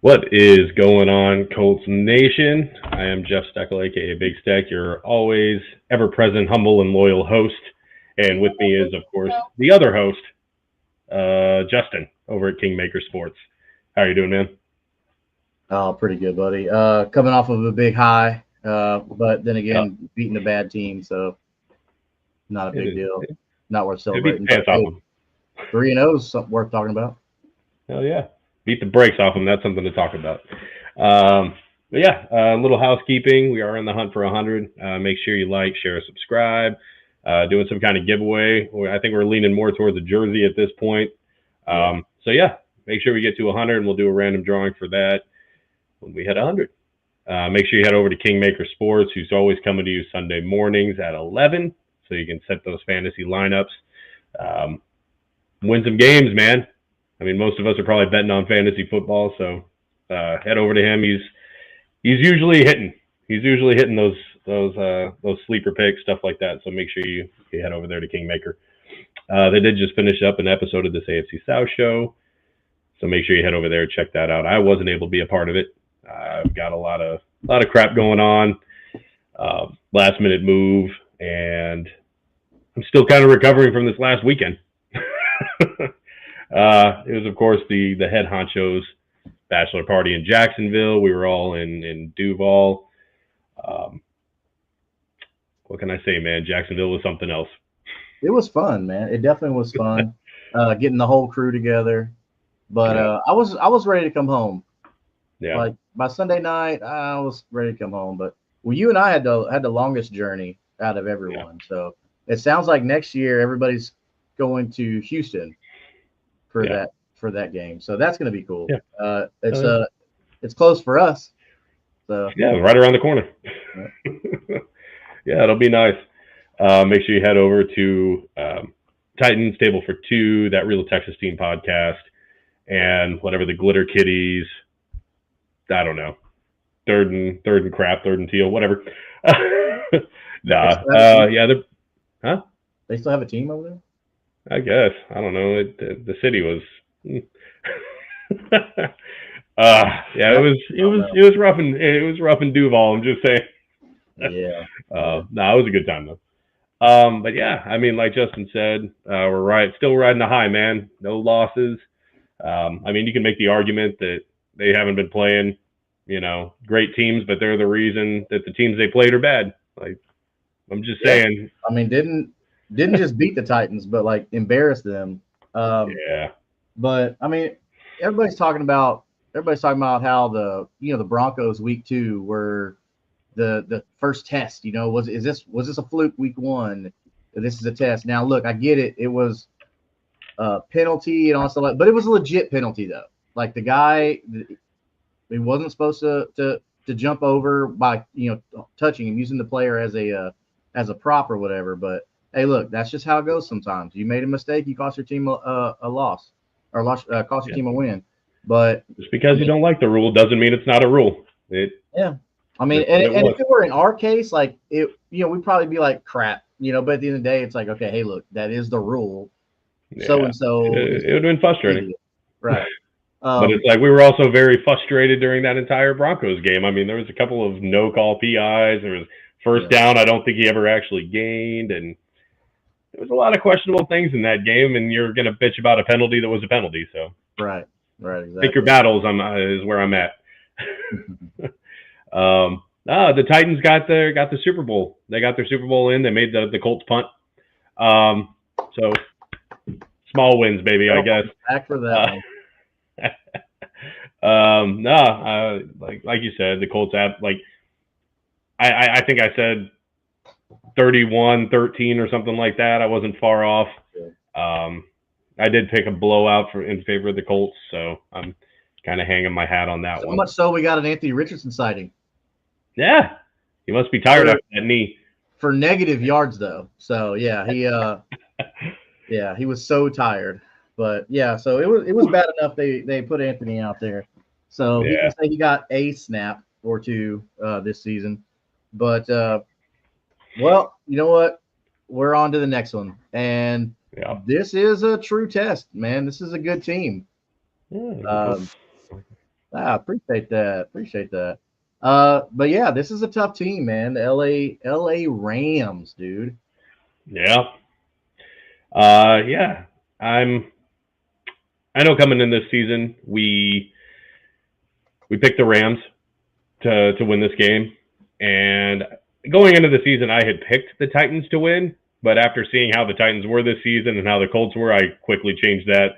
What is going on, Colts Nation? I am Jeff Steckel, aka Big Steck, your always ever present, humble, and loyal host. And with me is, of course, the other host, Justin, over at Kingmaker Sports. How are you doing, man? Oh, pretty good, buddy. Coming off of a big high, but then Yeah, again, beating a bad team, so not a big it, deal. Not worth it beat celebrating. the But pants off hey, them. 3-0 is something worth talking about. Hell yeah. Beat the brakes off them. That's something to talk about. But yeah, a little housekeeping. We are in the hunt for 100. Make sure you like, share, subscribe. Doing some kind of giveaway. I think we're leaning more towards a jersey at this point. Yeah, So yeah, make sure we get to 100, and we'll do a random drawing for that when we hit 100. Make sure you head over to Kingmaker Sports, who's always coming to you Sunday mornings at 11, so you can set those fantasy lineups. Um, Win some games, man. I mean, most of us are probably betting on fantasy football, so head over to him. He's usually hitting. He's usually hitting those sleeper picks, stuff like that. So make sure you head over there to Kingmaker. They did just finish up an episode of this AFC South show, so make sure you head over there and check that out. I wasn't able to be a part of it. I've got a lot of crap going on, last minute move, and I'm still kind of recovering from this last weekend. It was, of course, the head honchos bachelor party in Jacksonville. We were all in Duval. Um, what can I say, man? Jacksonville was something else. it was fun, man. It definitely was fun. Getting the whole crew together. But Yeah, I was ready to come home. yeah, Like by Sunday night, I was ready to come home. But well, you and I had the longest journey out of yeah. everyone. So it sounds like next year everybody's going to Houston for Yeah, that game. So that's going to be cool. yeah, Uh, it's uh, uh it's close for us. So yeah, right around the corner. uh, Yeah, it'll be nice. Make sure you head over to Titans Table for Two, that Real Texas Team podcast, and whatever the Glitter Kitties. I don't know, third and crap, third and teal, whatever. they Nah, still have a team. yeah, huh? They still have a team over there. I guess I don't know. The city was. Yeah, it That, was I it don't was know. it was rough and it was rough in Duval. I'm just saying. Yeah, yeah, No, it was a good time though. But yeah, I mean, like Justin said, we're still riding the high, man. No losses. I mean, you can make the argument that they haven't been playing, great teams, but they're the reason that the teams they played are bad. Like, I'm just yeah. saying, I mean, didn't just beat the Titans, but like embarrass them. Um, yeah, but I mean, everybody's talking about everybody's talking about how the Broncos week 2 were the first test. Was this a fluke week 1? This is a test. Now look, I get it. It was a penalty and all stuff like, but it was a legit penalty though. Like the guy, he wasn't supposed to jump over by touching him, using the player as a prop or whatever. But hey, look, that's just how it goes sometimes. You made a mistake, you cost your team a loss, or cost your yeah. team a win. But Just I because you mean, don't like the rule doesn't mean it's not a rule. It yeah. I mean, That's and, what it and was. if it were in our case, like we'd probably be like crap, but at the end of the day, it's like, okay, hey, look, that is the rule. So Yeah, and so is it would have been an frustrating. idiot, right? But it's Um, like we were also very frustrated during that entire Broncos game. I mean, there was a couple of no call PIs. There was first yeah, down. I don't think he ever actually gained, and there was a lot of questionable things in that game. And you're gonna bitch about a penalty that was a penalty. So right, right, pick your exactly. battles. Is where I'm at. The Titans got the Super Bowl. They got their Super Bowl in. They made the Colts punt. So small wins, baby. I Well, guess. back for that Uh, one. no, like you said, the Colts have like I think I said 31-13 or something like that. I wasn't far off. Yeah. Um, I did pick a blowout in favor of the Colts, so I'm kind of hanging my hat on that So one. much so we got an Anthony Richardson sighting Yeah, he must be tired for after that knee. for negative yards though. So he was so tired. But yeah, so it was bad enough they put Anthony out there. So he can Yeah, say he got a snap or two this season. But well, you know what? We're on to the next one. And yeah. this is a true test, man. This is a good team. Yeah, Um, Appreciate that. Appreciate that. But yeah, this is a tough team, man. The LA Rams, dude. Yeah. Yeah. I know coming in this season, we picked the Rams to win this game, and going into the season, I had picked the Titans to win, but after seeing how the Titans were this season and how the Colts were, I quickly changed that.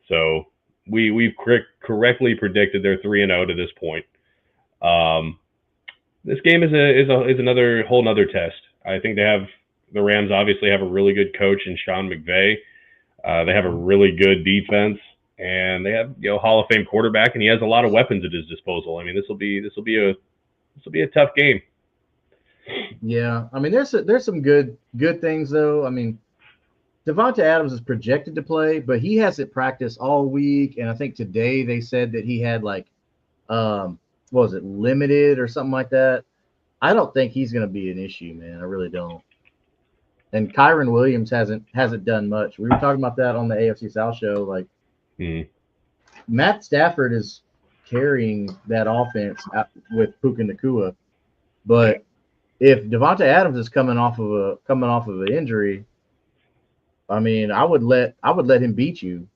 So we've correctly predicted they're 3-0 to this point. Um, this game is another whole nother test. I think the Rams obviously have a really good coach in Sean McVay. They have a really good defense, and they have Hall of Fame quarterback, and he has a lot of weapons at his disposal. I mean, this will be a tough game. Yeah, I mean, there's some good things though. I mean, Devonta Adams is projected to play, but he hasn't practiced all week, and I think today they said that he had like, what was it, limited or something like that. I don't think he's going to be an issue, man. I really don't. And Kyron Williams hasn't done much. We were talking about that on the AFC South show. Like Mm. Matt Stafford is carrying that offense with Puka Nakua, but if Devonta Adams is coming off of an injury, I mean, I would let him beat you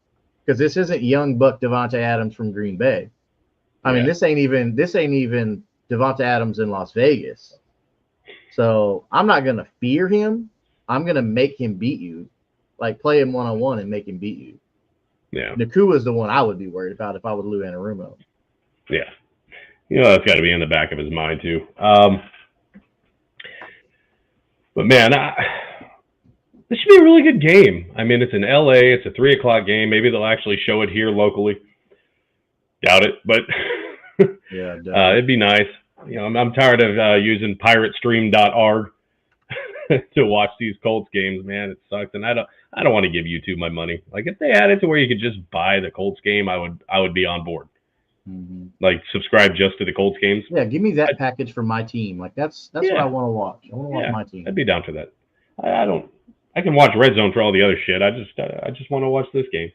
because this isn't young buck Devonta Adams from Green Bay. I mean, Yeah. this ain't even Devonta Adams in Las Vegas. So I'm not gonna fear him. I'm gonna make him beat you, like play him 1-on-1 and make him beat you. Yeah. Nakua is the one I would be worried about if I was Lou Anarumo. Yeah. That's got to be in the back of his mind too. But man, this should be a really good game. I mean, it's in LA. It's a 3 o'clock game. Maybe they'll actually show it here locally. Doubt it, but Yeah, it'd be nice. I'm tired of using piratestream.org to watch these Colts games. Man, it sucks, and I don't want to give YouTube my money. Like if they had it to where you could just buy the Colts game, I would be on board. mm-hmm. Like subscribe just to the Colts games. Yeah, give me that package for my team. Like that's what I want to watch. I want to watch my team. I'd be down for that. I don't. I can watch Red Zone for all the other shit. I just want to watch this game.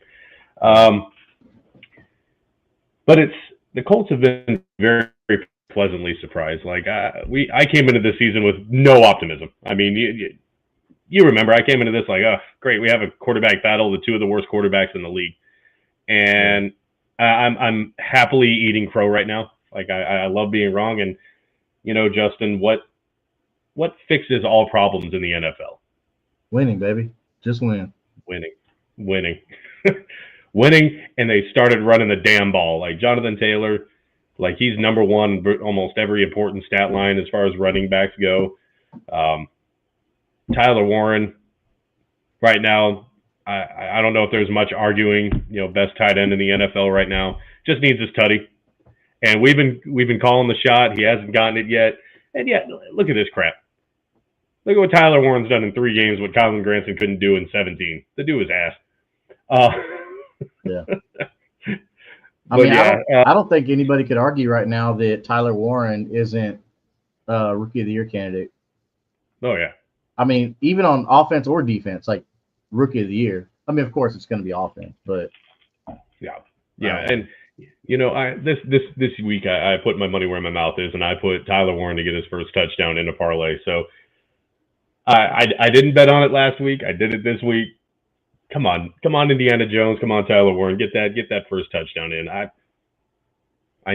But the Colts have been very pleasantly surprised. Like I came into this season with no optimism. I mean, you remember I came into this like, oh, great, we have a quarterback battle, the two of the worst quarterbacks in the league, and I'm happily eating crow right now. Like I love being wrong, and Justin, what fixes all problems in the NFL? Winning, baby, just win. Winning, winning, and they started running the damn ball. Like Jonathan Taylor, like he's number one almost every important stat line as far as running backs go. Tyler Warren, right now, I don't know if there's much arguing. Best tight end in the NFL right now. Just needs his tutty, and we've been calling the shot. He hasn't gotten it yet, and yet look at this crap. Look at what Tyler Warren's done in 3 games. What Colin Granson couldn't do in 17. The dude was ass. Yeah. I don't think anybody could argue right now that Tyler Warren isn't a Rookie of the Year candidate. Oh yeah. I mean, even on offense or defense, like Rookie of the Year. I mean, of course, it's going to be offense, but yeah, and this week I put my money where my mouth is, and I put Tyler Warren to get his first touchdown in a parlay. So I didn't bet on it last week. I did it this week. Come on, Indiana Jones. Come on, Tyler Warren. Get that first touchdown in. I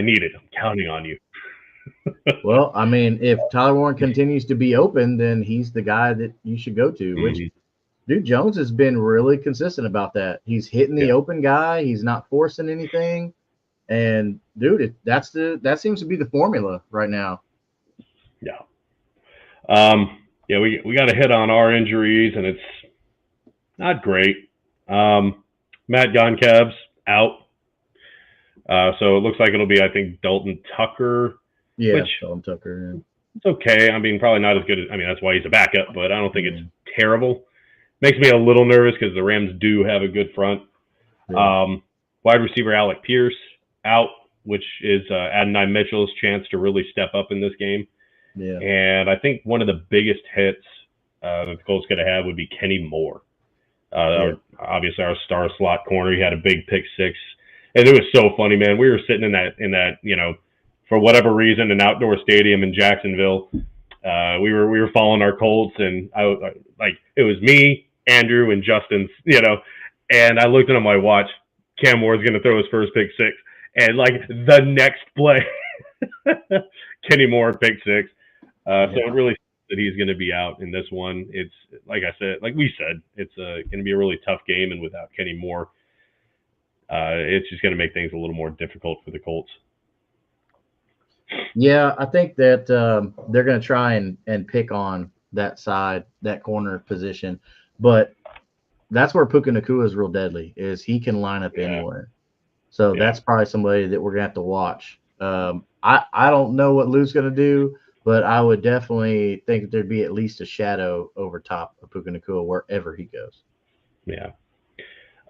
need it. I'm counting on you. Well, I mean, if Tyler Warren continues to be open, then he's the guy that you should go to. Which, dude, Jones has been really consistent about that. He's hitting the open guy. He's not forcing anything. And dude, that seems to be the formula right now. Yeah. We got to hit on our injuries, and it's not great. Matt Goncalves out. So it looks like it'll be, I think, Dalton Tucker. Yeah, Dalton Tucker. Yeah. It's okay. I mean, probably not as good as, that's why he's a backup, but I don't think it's terrible. Makes me a little nervous because the Rams do have a good front. Yeah. Wide receiver Alec Pierce out, which is Adonai Mitchell's chance to really step up in this game. Yeah. And I think one of the biggest hits that the Colts could have had would be Kenny Moore. Obviously, our star slot corner. He had a big pick 6 And it was so funny, man. We were sitting in that for whatever reason, an outdoor stadium in Jacksonville. We were following our Colts, and like it was me, Andrew, and Justin, and I looked at my watch. Cam Moore's going to throw his first pick six, and like the next play, Kenny Moore pick six. So it really that he's going to be out in this one. It's like we said, it's going to be a really tough game, and without Kenny Moore, it's just going to make things a little more difficult for the Colts. Yeah, I think that they're going to try and pick on that side, that corner position, but that's where Puka Nacua is real deadly. Is he can line up anywhere, so that's probably somebody that we're going to have to watch. I don't know what Lou's going to do, but I would definitely think that there'd be at least a shadow over top of Puka Nacua wherever he goes. Yeah.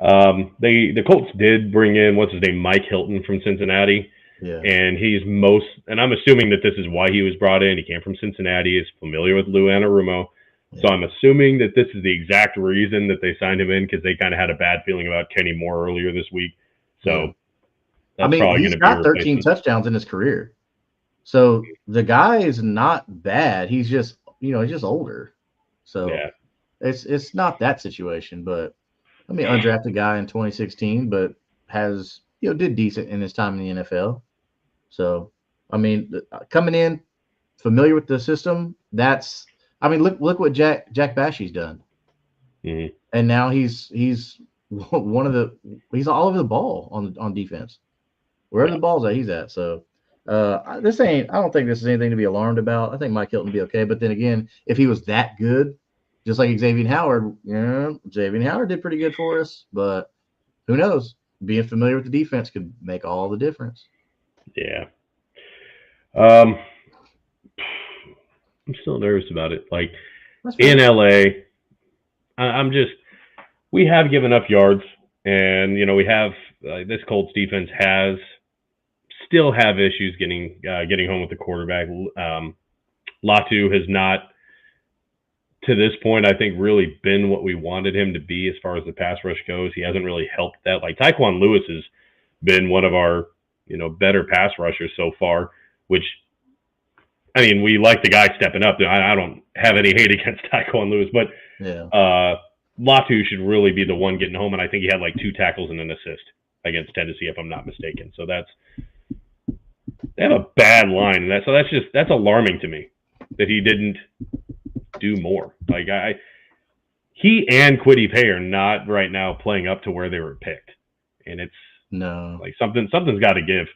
The Colts did bring in what's his name, Mike Hilton from Cincinnati. Yeah. And and I'm assuming that this is why he was brought in. He came from Cincinnati, is familiar with Lou Anarumo. So I'm assuming that this is the exact reason that they signed him in, because they kind of had a bad feeling about Kenny Moore earlier this week. So that's probably he's got 13 touchdowns in his career. So the guy is not bad. He's just, he's just older. So it's not that situation, but undrafted guy in 2016, but has, did decent in his time in the NFL. So, coming in familiar with the system, look what Jack Bashy's done. Mm-hmm. And now he's all over the ball on defense. Wherever the ball's at, he's at. So, I don't think this is anything to be alarmed about. I think Mike Hilton will be okay. But then again, if he was that good, just like Xavier Howard, Xavier Howard did pretty good for us. But who knows? Being familiar with the defense could make all the difference. Yeah. I'm still nervous about it. Like in LA, we have given up yards, and we have this Colts defense still have issues getting home with the quarterback. Latu has not, to this point, I think, really been what we wanted him to be as far as the pass rush goes. He hasn't really helped that. Like Tyquan Lewis has been one of our, better pass rushers so far, which, we like the guy stepping up. I don't have any hate against Tyquan Lewis, but Latu should really be the one getting home, and I think he had like 2 tackles and an assist against Tennessee, if I'm not mistaken. So they have a bad line, and that's alarming to me that he didn't do more. Like he and Kwity Paye are not right now playing up to where they were picked, and it's like something's got to give.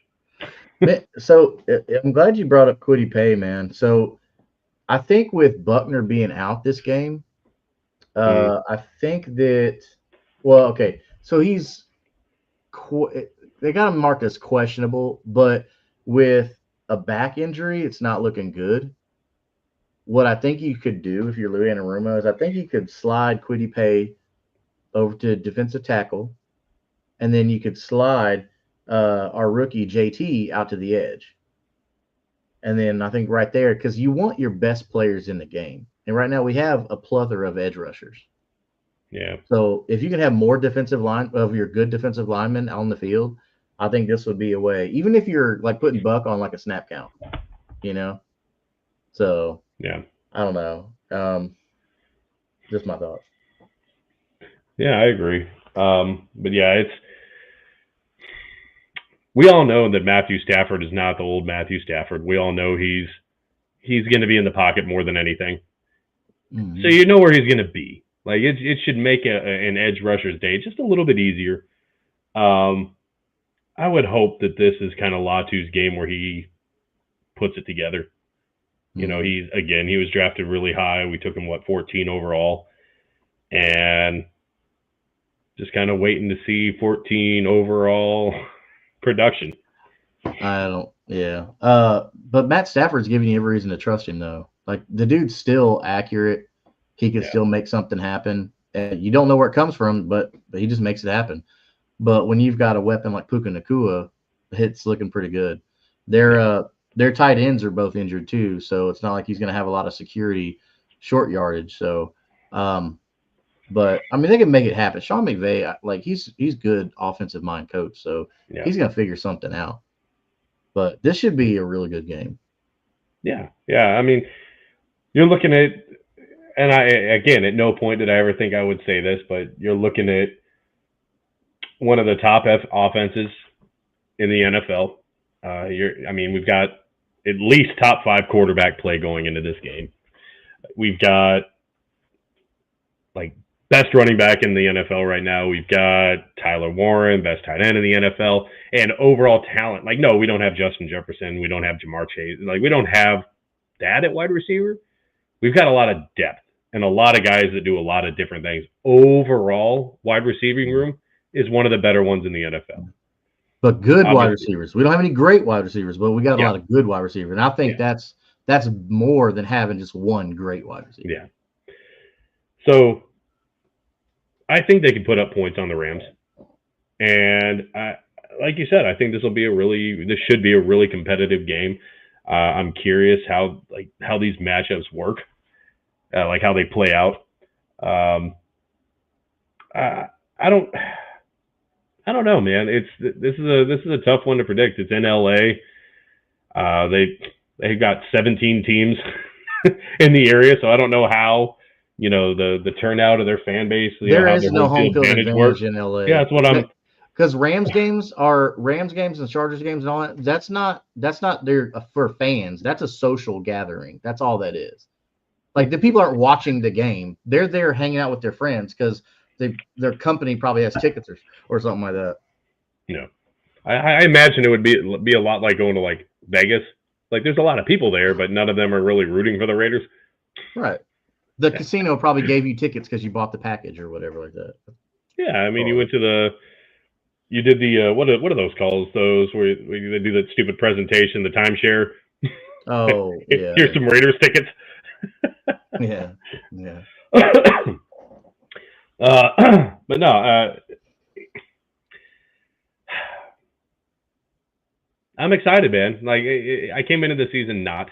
So I'm glad you brought up Kwity Paye, man. So I think with Buckner being out this game, I think that so they got him marked as questionable, but with a back injury, it's not looking good. What I think you could do if you're Lou Anarumo is I think you could slide Kwity Paye over to defensive tackle, and then you could slide our rookie JT out to the edge. And then I think right there, because you want your best players in the game. And right now we have a plethora of edge rushers. Yeah. So if you can have more defensive line of your good defensive linemen on the field, I think this would be a way. Even if you're like putting Buck on like a snap count, So yeah, I don't know. Just my thoughts. Yeah, I agree. But yeah, we all know that Matthew Stafford is not the old Matthew Stafford. We all know he's going to be in the pocket more than anything. Mm-hmm. So you know where he's going to be. Like it should make an edge rusher's day just a little bit easier. I would hope that this is kind of Latu's game where he puts it together. Mm-hmm. He was drafted really high. We took him 14 overall, and just kind of waiting to see 14 overall production. But Matt Stafford's giving you every reason to trust him, though. Like the dude's still accurate. He can still make something happen. And you don't know where it comes from, but he just makes it happen. But when you've got a weapon like Puka Nacua, it's looking pretty good. Their tight ends are both injured too, so it's not like he's going to have a lot of security short yardage. So But I mean, they can make it happen. Sean McVay, like he's good offensive mind coach, so Yeah. he's gonna figure something out. But this should be a really good game. Yeah. I mean, you're looking at, and again, at no point did I ever think I would say this, but you're looking at one of the top offenses in the NFL. I mean, we've got at least top 5 quarterback play going into this game. We've got like best running back in the NFL right now. We've got Tyler Warren, best tight end in the NFL, and overall talent. Like, no, we don't have Justin Jefferson. We don't have Jamar Chase. Like, we don't have that at wide receiver. We've got a lot of depth and a lot of guys that do a lot of different things. Overall, wide receiving room is one of the better ones in the NFL. But good wide receivers. We don't have any great wide receivers, but we got a lot of good wide receivers. And I think that's more than having just one great wide receiver. Yeah. So I think they can put up points on the Rams. And like you said, I think this should be a really competitive game. I'm curious how these matchups work, like how they play out. I don't know, man. This is a tough one to predict. It's in LA. They've got 17 teams in the area, so I don't know how the turnout of their fan base. There is no home field advantage in LA. Yeah, that's what I'm. Because Rams games and Chargers games and all that. That's not there for fans. That's a social gathering. That's all that is. Like, the people aren't watching the game. They're there hanging out with their friends because their company probably has tickets or something like that. Yeah, I imagine it would be a lot like going to like Vegas. Like, there's a lot of people there, but none of them are really rooting for the Raiders. Right. The casino probably gave you tickets because you bought the package or whatever like that. Yeah, I mean, you did the what are those calls? Those where they do that stupid presentation, the timeshare. Oh, yeah. Here's some Raiders tickets. Yeah. But no, I'm excited, man. Like, I came into the season not,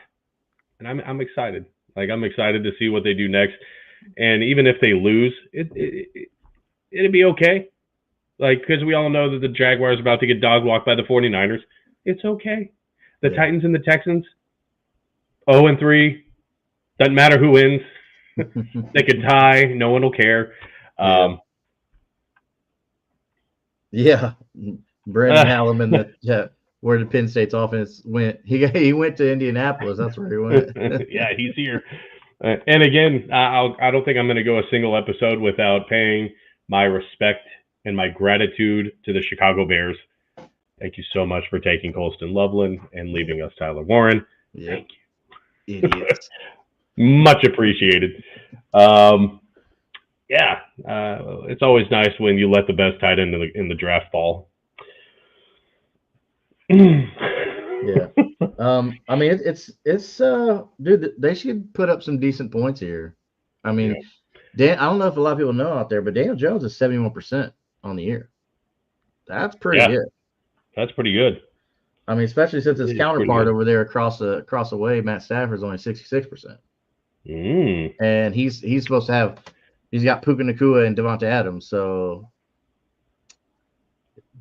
and I'm excited. Like, I'm excited to see what they do next. And even if they lose, it'd be okay. Like, because we all know that the Jaguars are about to get dog walked by the 49ers. It's okay. The Titans and the Texans, 0-3. Doesn't matter who wins. They could tie. No one will care. Brandon Hallam where the Penn State's offense went. He went to Indianapolis. That's where he went. Yeah, he's here. And again, I don't think I'm going to go a single episode without paying my respect and my gratitude to the Chicago Bears. Thank you so much for taking Colston Loveland and leaving us Tyler Warren. Thank you. Idiots. Much appreciated. It's always nice when you let the best tight end in the draft fall. Yeah. I mean, it's dude, they should put up some decent points here. I mean, I don't know if a lot of people know out there, but Daniel Jones is 71% on the year. That's pretty good. That's pretty good. I mean, especially since his counterpart over there across the way, Matt Stafford's only 66%. And he's supposed to have, he's got Puka Nacua and Devonta Adams. So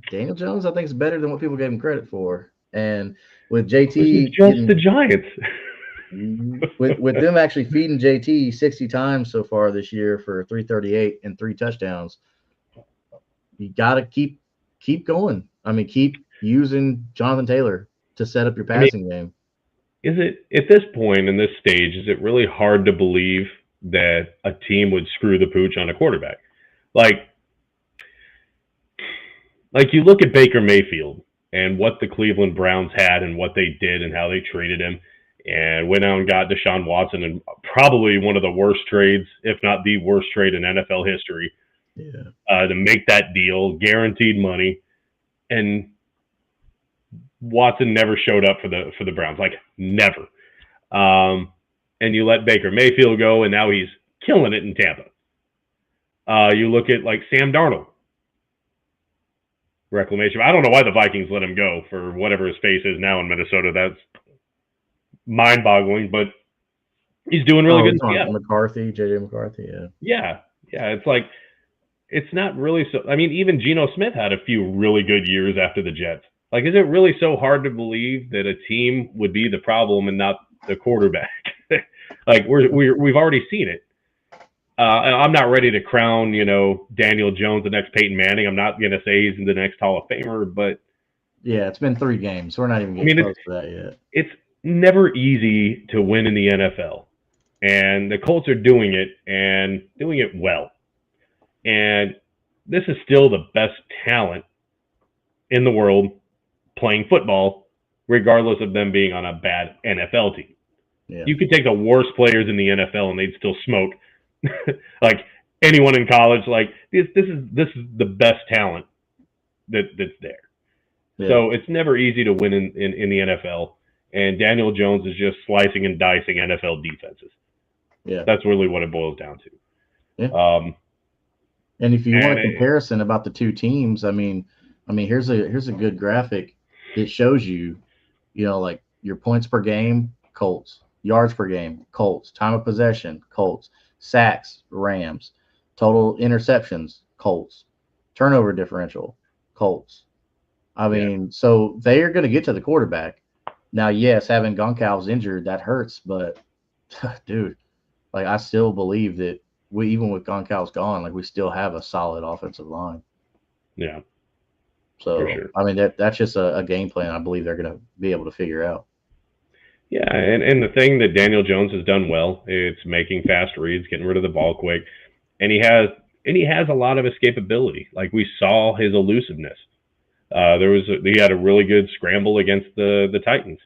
Daniel Jones, I think, is better than what people gave him credit for. And with JT, just the Giants. with them actually feeding JT 60 times so far this year for 338 and 3 touchdowns, you got to keep going. I mean, keep using Jonathan Taylor to set up your passing game. Is it, at this point in this stage, is it really hard to believe that a team would screw the pooch on a quarterback? Like you look at Baker Mayfield and what the Cleveland Browns had and what they did and how they traded him, and went out and got Deshaun Watson, and probably one of the worst trades, if not the worst trade in NFL history, to make that deal, guaranteed money, and Watson never showed up for the Browns, like never. And you let Baker Mayfield go, and now he's killing it in Tampa. You look at like Sam Darnold, reclamation. I don't know why the Vikings let him go for whatever his face is now in Minnesota. That's mind-boggling, but he's doing really good. McCarthy, JJ McCarthy, yeah. Yeah, it's like it's not really so. I mean, even Geno Smith had a few really good years after the Jets. Like, is it really so hard to believe that a team would be the problem and not the quarterback? Like, we've already seen it. I'm not ready to crown, Daniel Jones the next Peyton Manning. I'm not going to say he's the next Hall of Famer, but Yeah, it's been 3 games. So we're not even I getting mean, close to that yet. it's never easy to win in the NFL, and the Colts are doing it and doing it well. And this is still the best talent in the world playing football, regardless of them being on a bad NFL team. Yeah. You could take the worst players in the NFL and they'd still smoke. Like anyone in college, like this is the best talent that's there. Yeah. So it's never easy to win in the NFL. And Daniel Jones is just slicing and dicing NFL defenses. Yeah. That's really what it boils down to. Yeah. And if you want a comparison about the two teams, I mean, here's a good graphic. It shows you, like your points per game, Colts, yards per game, Colts, time of possession, Colts, sacks, Rams, total interceptions, Colts, turnover differential, Colts. I mean, so they are going to get to the quarterback. Now, yes, having Gronkowski injured, that hurts, but dude, like I still believe that even with Gronkowski gone, like we still have a solid offensive line. Yeah. So, for sure. I mean, that's just a game plan I believe they're going to be able to figure out. Yeah, and the thing that Daniel Jones has done well, it's making fast reads, getting rid of the ball quick, and he has a lot of escapability. Like we saw his elusiveness. He had a really good scramble against the Titans.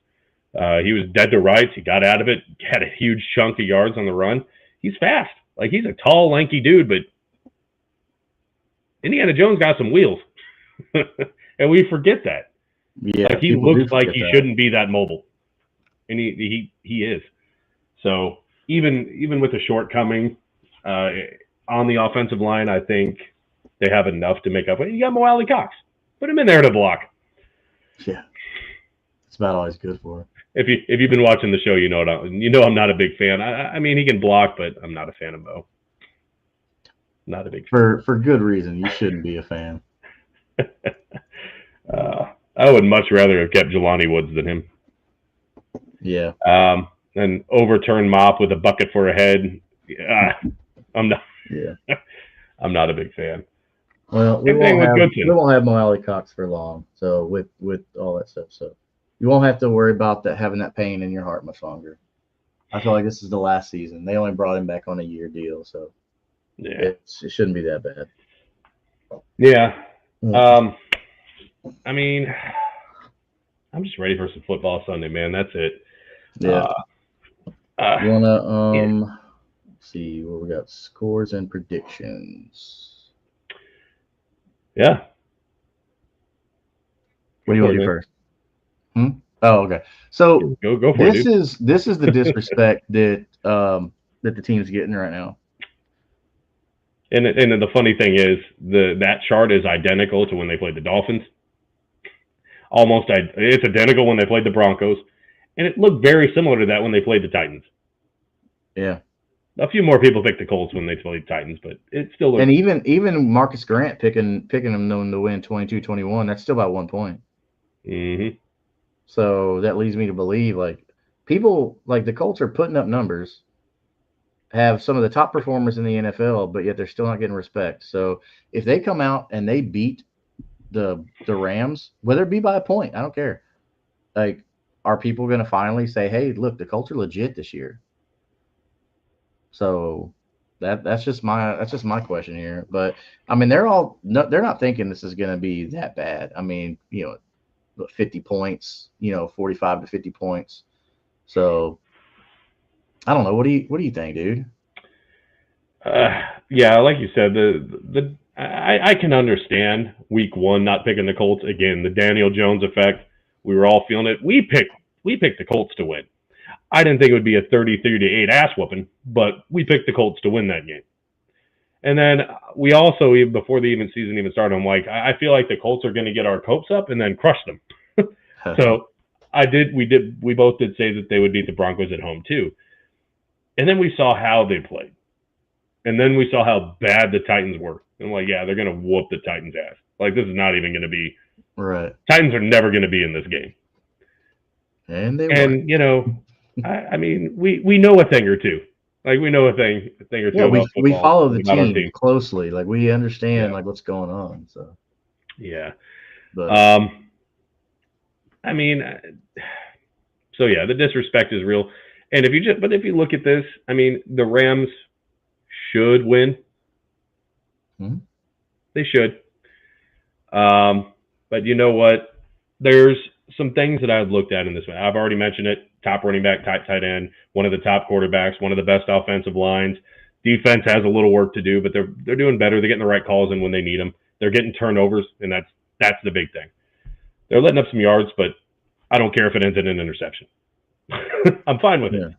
He was dead to rights. He got out of it, had a huge chunk of yards on the run. He's fast. Like he's a tall, lanky dude, but Indiana Jones got some wheels, and we forget that. Yeah, like he looks like he shouldn't be that mobile, and he is. So even with the shortcoming on the offensive line, I think they have enough to make up. You got Mo Alley-Cox. Put him in there to block. Yeah, that's about all he's good for. If you've been watching the show, I'm not a big fan. I mean, he can block, but I'm not a fan of Mo. Not a big fan. For good reason. You shouldn't be a fan. I would much rather have kept Jelani Woods than him. Yeah. An overturned mop with a bucket for a head. I'm not. Yeah. I'm not a big fan. Well, we won't have Mo Alley-Cox for long. So with all that stuff, so you won't have to worry about having that pain in your heart much longer. I feel like this is the last season. They only brought him back on a year deal, so yeah, it shouldn't be that bad. Yeah. I mean, I'm just ready for some football Sunday, man. That's it. Yeah. You wanna let's see where we got scores and predictions. Yeah. What do you want to do first? Oh, okay. So go for it. This is the disrespect that the team's getting right now. And the funny thing is that chart is identical to when they played the Dolphins. It's identical when they played the Broncos, and it looked very similar to that when they played the Titans. Yeah. A few more people picked the Colts when they played Titans, but it still looks. And even Marcus Grant picking them to win 22-21, that's still about 1 point. Mm-hmm. So that leads me to believe like people like the Colts are putting up numbers, have some of the top performers in the NFL, but yet they're still not getting respect. So if they come out and they beat the Rams, whether it be by a point, I don't care. Like, are people going to finally say, "Hey, look, the Colts are legit this year"? So that's just my question here. But I mean, they're not thinking this is going to be that bad. I mean, 50 points, 45 to 50 points. So I don't know. What do you think, dude? Yeah, like you said, I can understand week 1 not picking the Colts again. The Daniel Jones effect. We were all feeling it. We picked the Colts to win. I didn't think it would be a 33-8 ass whooping, but we picked the Colts to win that game. And then we also, even before the season even started, I'm like, I feel like the Colts are going to get our hopes up and then crush them. So we both did say that they would beat the Broncos at home too. And then we saw how they played. And then we saw how bad the Titans were. And like, yeah, they're going to whoop the Titans' ass. Like, this is not even going to be. Right. Titans are never going to be in this game. And they were. And, you know, I mean, we know a thing or two. Like, we know a thing or two Yeah, about we football. follow the about our team closely. Like, we understand Yeah. like what's going on. So Yeah. but I mean, so yeah, the disrespect is real. And if you look at this, I mean, the Rams should win. Mhm. They should. But you know what? There's some things that I've looked at in this one. I've already mentioned it. Top running back, tight end, one of the top quarterbacks, one of the best offensive lines. Defense has a little work to do, but they're doing better. They're getting the right calls in when they need them. They're getting turnovers, and that's the big thing. They're letting up some yards, but I don't care if it ends in an interception. I'm fine with it.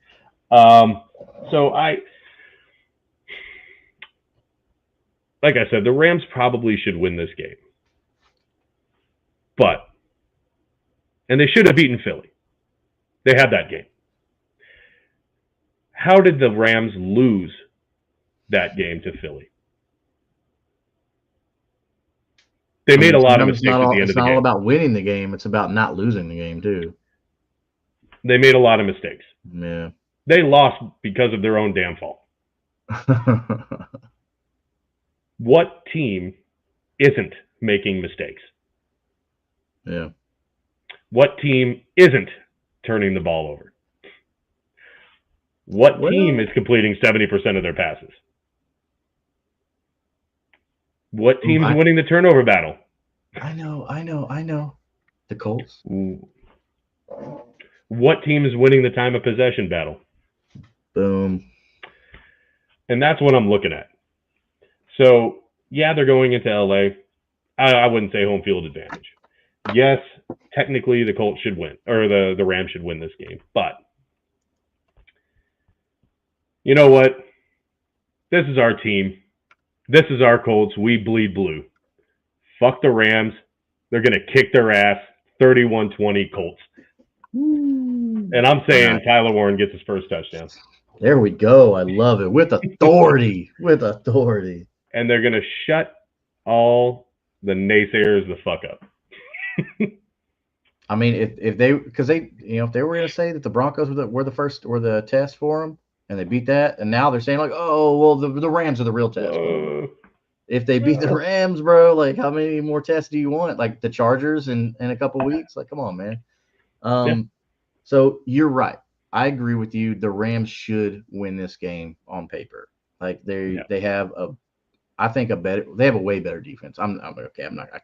So like I said, the Rams probably should win this game. And they should have beaten Philly. They had that game. How did the Rams lose that game to Philly? They made a lot of mistakes at the end of the game. It's not all about winning the game. It's about not losing the game, too. They made a lot of mistakes. Yeah. They lost because of their own damn fault. What team isn't making mistakes? Yeah. What team isn't turning the ball over? What team is completing 70% of their passes? What team's winning the turnover battle? I know. The Colts. What team is winning the time of possession battle? Boom. And that's what I'm looking at. So, yeah, they're going into LA. I wouldn't say home field advantage. Yes, technically the Colts should win, or the Rams should win this game. But you know what? This is our team. This is our Colts. We bleed blue. Fuck the Rams. They're going to kick their ass. 31-20 Colts. And I'm saying Tyler Warren gets his first touchdown. There we go. I love it. With authority. With authority. And they're going to shut all the naysayers the fuck up. I mean, if they were going to say that the Broncos were the test for them, and they beat that, and now they're saying like, oh, well, the Rams are the real test. If they beat the Rams, bro, like how many more tests do you want? Like the Chargers in a couple weeks? Like, come on, man. So you're right. I agree with you. The Rams should win this game on paper. Like they have they have a way better defense. I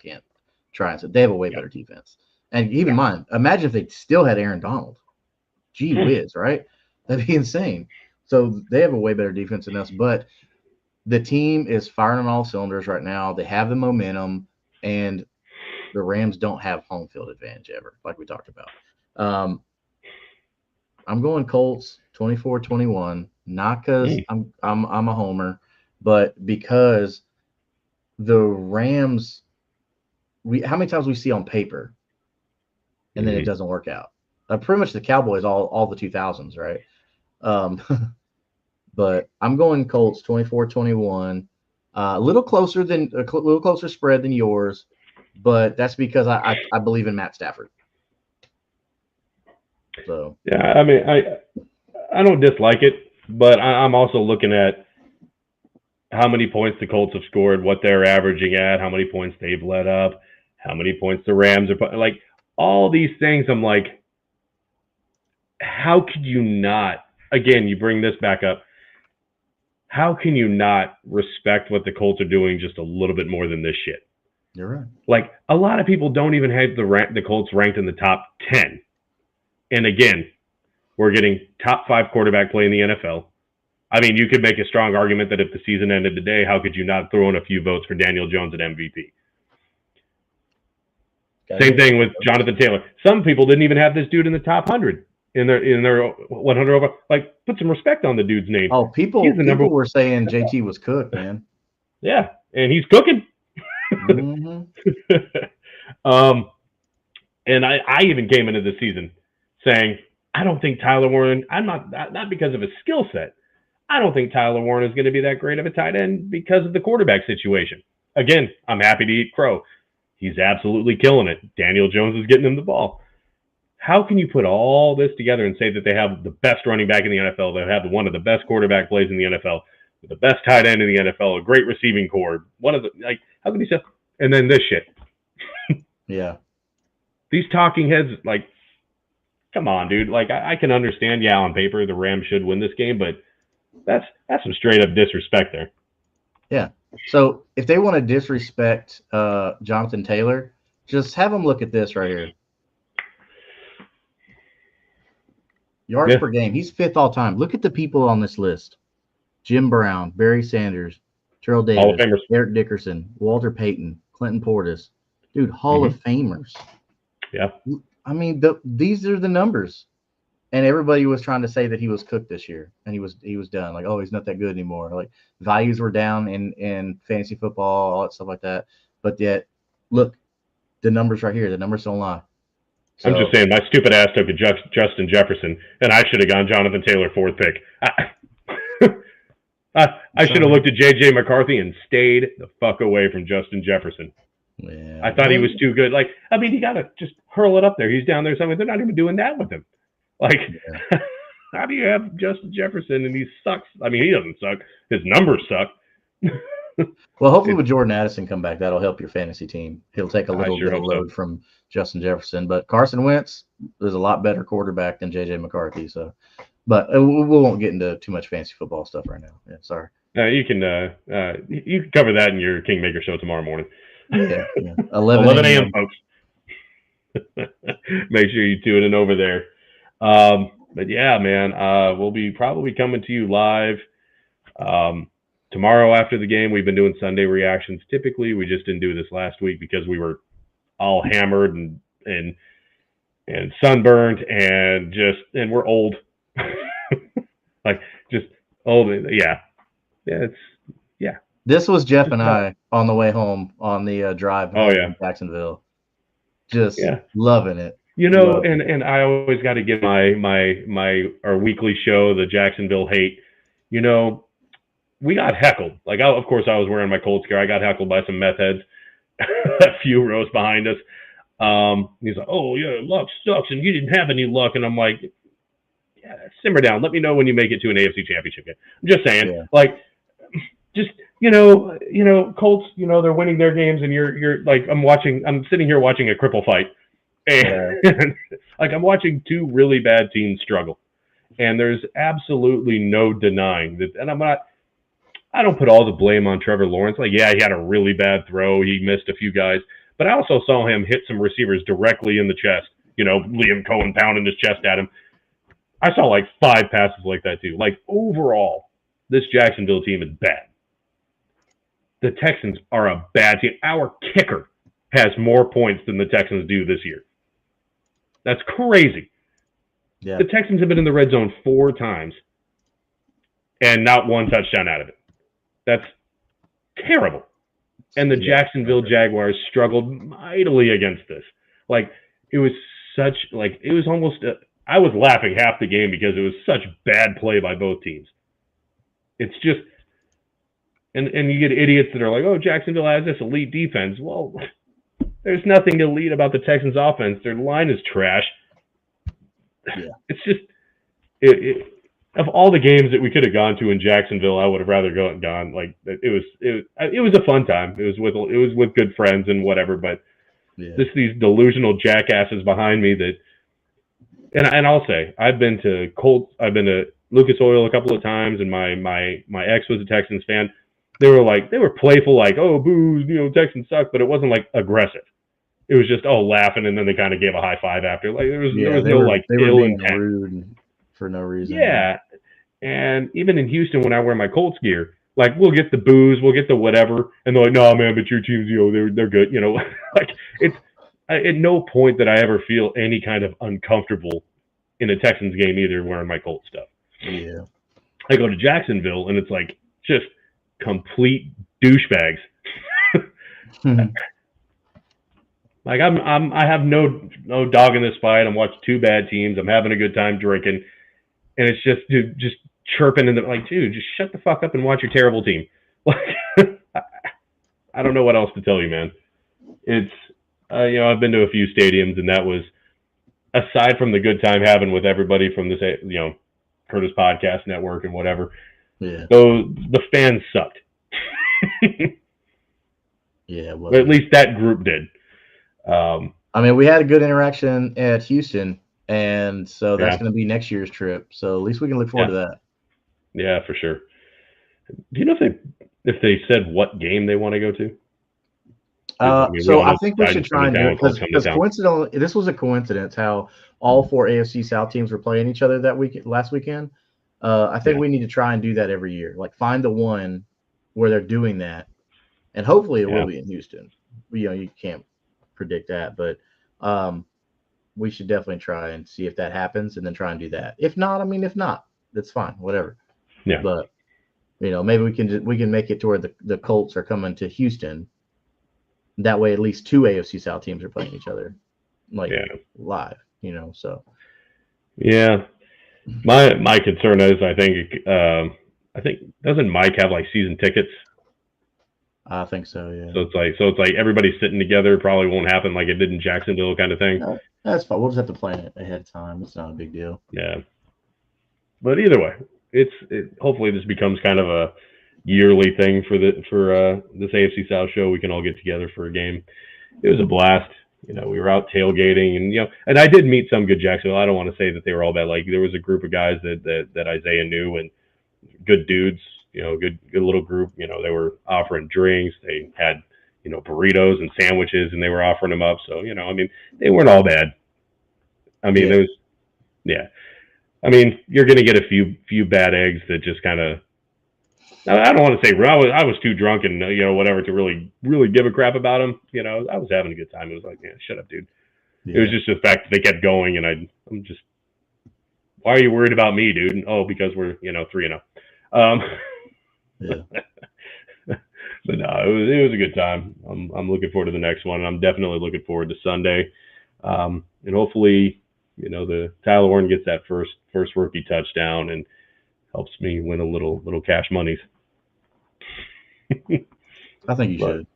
can't try and say they have a way better defense. And keep in mind, imagine if they still had Aaron Donald. Gee whiz, right? That'd be insane. So they have a way better defense than us, but the team is firing on all cylinders right now. They have the momentum, and the Rams don't have home field advantage ever, like we talked about. I'm going Colts 24-21, not because I'm a homer, but because the Rams. How many times we see on paper, and then it doesn't work out. Pretty much the Cowboys all the 2000s, right? But I'm going Colts 24-21, a little closer spread than yours, but that's because I believe in Matt Stafford. So yeah, I mean, I don't dislike it, but I'm also looking at how many points the Colts have scored, what they're averaging at, how many points they've let up, how many points the Rams are like all these things. I'm like, how could you not? Again, you bring this back up. How can you not respect what the Colts are doing just a little bit more than this shit? You're right. Like a lot of people don't even have the Colts ranked in the top 10. And again, we're getting top 5 quarterback play in the NFL. I mean, you could make a strong argument that if the season ended today, how could you not throw in a few votes for Daniel Jones at MVP? Same thing with Jonathan Taylor. Some people didn't even have this dude in the top 100 in their 100 over. Like, put some respect on the dude's name. Oh, people were saying JT was cooked, man. Yeah, and he's cooking. Mm-hmm. And I even came into the season saying I don't think Tyler Warren. I'm not because of his skill set. I don't think Tyler Warren is going to be that great of a tight end because of the quarterback situation. Again, I'm happy to eat crow. He's absolutely killing it. Daniel Jones is getting him the ball. How can you put all this together and say that they have the best running back in the NFL, they have one of the best quarterback plays in the NFL, the best tight end in the NFL, a great receiving core, one of the, like, how can you say, and then this shit? Yeah. These talking heads, like, come on, dude. Like, I can understand, yeah, on paper, the Rams should win this game, but that's some straight up disrespect there. Yeah. So if they want to disrespect Jonathan Taylor, just have them look at this right here. Yards per game. He's 5th all time. Look at the people on this list. Jim Brown, Barry Sanders, Terrell Davis, Eric Dickerson, Walter Payton, Clinton Portis. Dude, Hall of Famers. Yeah. I mean, these are the numbers. And everybody was trying to say that he was cooked this year and he was done. Like, oh, he's not that good anymore. Like, values were down in fantasy football, all that stuff like that. But yet, look, the numbers right here. The numbers don't lie. So, I'm just saying, my stupid ass took a Justin Jefferson, and I should have gone Jonathan Taylor 4th pick. I should have looked at J.J. McCarthy and stayed the fuck away from Justin Jefferson. Yeah. I thought he was too good. Like, I mean, you got to just hurl it up there. He's down there somewhere. They're not even doing that with him. Like, how do you have Justin Jefferson and he sucks? I mean, he doesn't suck. His numbers suck. Well, hopefully with Jordan Addison come back, that'll help your fantasy team. He'll take a little bit of load from Justin Jefferson. But Carson Wentz is a lot better quarterback than J.J. McCarthy. So, but we won't get into too much fantasy football stuff right now. Yeah, sorry. You can cover that in your Kingmaker show tomorrow morning. Yeah. 11 a.m. folks. Make sure you tune in over there. But yeah, man, we'll be probably coming to you live tomorrow after the game. We've been doing Sunday reactions. Typically, we just didn't do this last week because we were all hammered and sunburned and we're old. Like, just old. Yeah. This was Jeff and I on the way home on the drive from Jacksonville. Just loving it. You know, and I always got to give our weekly show, the Jacksonville Hate. You know, we got heckled. Like, of course, I was wearing my Colts gear. I got heckled by some meth heads a few rows behind us. He's like, "Oh yeah, luck sucks, and you didn't have any luck." And I'm like, "Yeah, simmer down. Let me know when you make it to an AFC Championship game." I'm just saying, like, just you know, Colts. You know, they're winning their games, and you're like, I'm sitting here watching a cripple fight. And like, I'm watching two really bad teams struggle, and there's absolutely no denying that. And I don't put all the blame on Trevor Lawrence. Like, yeah, he had a really bad throw. He missed a few guys, but I also saw him hit some receivers directly in the chest. You know, Liam Cohen pounding his chest at him. I saw like 5 passes like that too. Like, overall, this Jacksonville team is bad. The Texans are a bad team. Our kicker has more points than the Texans do this year. That's crazy. Yeah. The Texans have been in the red zone 4 times and not 1 touchdown out of it. That's terrible. And the Jacksonville Jaguars struggled mightily against this. Like, it was almost, I was laughing half the game because it was such bad play by both teams. It's just, and you get idiots that are like, oh, Jacksonville has this elite defense. Well, there's nothing elite about the Texans' offense. Their line is trash. Yeah. It's just, of all the games that we could have gone to in Jacksonville, I would have rather gone. Like, it was a fun time. It was with good friends and whatever. But just these delusional jackasses behind me that, and I'll say, I've been to Lucas Oil a couple of times, and my ex was a Texans fan. They were playful, like, oh, boo, you know, Texans suck, but it wasn't like aggressive. It was just laughing, and then they kind of gave a high five after. Like, there was no ill intent. Rude for no reason. Yeah, and even in Houston, when I wear my Colts gear, like, we'll get the boos, we'll get the whatever, and they're like, no, man, but your team's, you know, they're good, you know. Like, it's at no point that I ever feel any kind of uncomfortable in a Texans game either wearing my Colts stuff. Yeah, I go to Jacksonville, and it's like just complete douchebags. Like, I have no dog in this fight. I'm watching 2 bad teams. I'm having a good time drinking, and it's just chirping and like, dude, just shut the fuck up and watch your terrible team. Like, I don't know what else to tell you, man. It's I've been to a few stadiums, and that was, aside from the good time having with everybody from this Curtis Podcast Network and whatever. Yeah. So the fans sucked. Yeah, well, at least that group did. I mean, we had a good interaction at Houston, and so that's going to be next year's trip. So at least we can look forward to that. Yeah, for sure. Do you know if they said what game they want to go to? So I think we should try and do it because coincidentally, this was a coincidence how all 4 AFC South teams were playing each other last weekend. I think we need to try and do that every year. Like find the one where they're doing that, and hopefully it will be in Houston. You can't predict that, but we should definitely try and see if that happens, and then try and do that. If not, that's fine, whatever. Yeah. But maybe we can make it to where the Colts are coming to Houston. That way, at least 2 AFC South teams are playing each other, live. So. Yeah. My concern is I think doesn't Mike have like season tickets? I think so, yeah. So it's like everybody's sitting together. Probably won't happen like it did in Jacksonville, kind of thing. That's fine. We'll just have to plan it ahead of time. It's not a big deal. Yeah. But either way, hopefully this becomes kind of a yearly thing for this AFC South show. We can all get together for a game. It was a blast. We were out tailgating, and I did meet some good Jacksonville. I don't want to say that they were all bad. Like there was a group of guys that Isaiah knew, and good dudes. Good little group. They were offering drinks. They had burritos and sandwiches, and they were offering them up. So they weren't all bad. There was, I mean, you're gonna get a few bad eggs that just kind of. I don't want to say I was too drunk and whatever to really give a crap about them. I was having a good time. It was like, shut up, dude. Yeah. It was just the fact that they kept going, and I'm just, why are you worried about me, dude? And, because we're 3-0. Yeah. But no, it was a good time. I'm looking forward to the next one. And I'm definitely looking forward to Sunday, and hopefully the Tyler Warren gets that first rookie touchdown and helps me win a little cash monies. I think you should.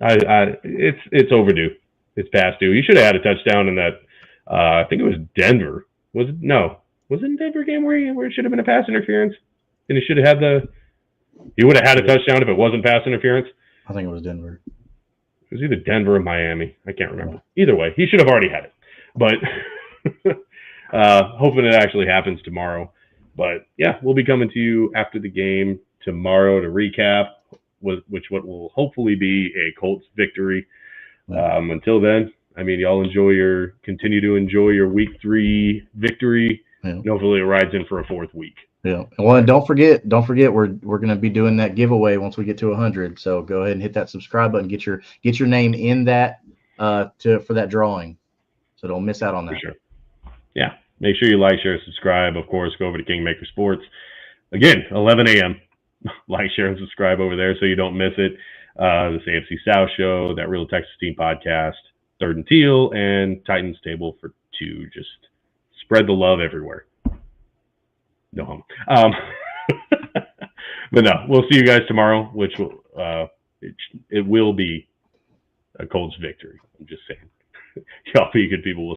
It's overdue. It's past due. You should have had a touchdown in that. I think it was Denver. Was it? No. Was it in Denver game where it should have been a pass interference? And he should have had he would have had a touchdown if it wasn't pass interference. I think it was Denver. It was either Denver or Miami. I can't remember. Either way, he should have already had it. But hoping it actually happens tomorrow. But yeah, we'll be coming to you after the game tomorrow to recap, which will hopefully be a Colts victory. Until then, y'all continue to enjoy your week 3 victory. Yeah. And hopefully it rides in for a 4th week. Yeah. Well, and don't forget, we're going to be doing that giveaway once we get to 100. So go ahead and hit that subscribe button. Get your name in that for that drawing. So don't miss out on that. For sure. Yeah. Make sure you like, share, subscribe. Of course, go over to Kingmaker Sports. Again, 11 a.m. Like, share, and subscribe over there so you don't miss it. This AFC South show, that Real Texas Team podcast, Third and Teal, and Titans Table for 2. Just spread the love everywhere. No hum. But no, we'll see you guys tomorrow, which will it will be a Colts victory. I'm just saying. Y'all be good people.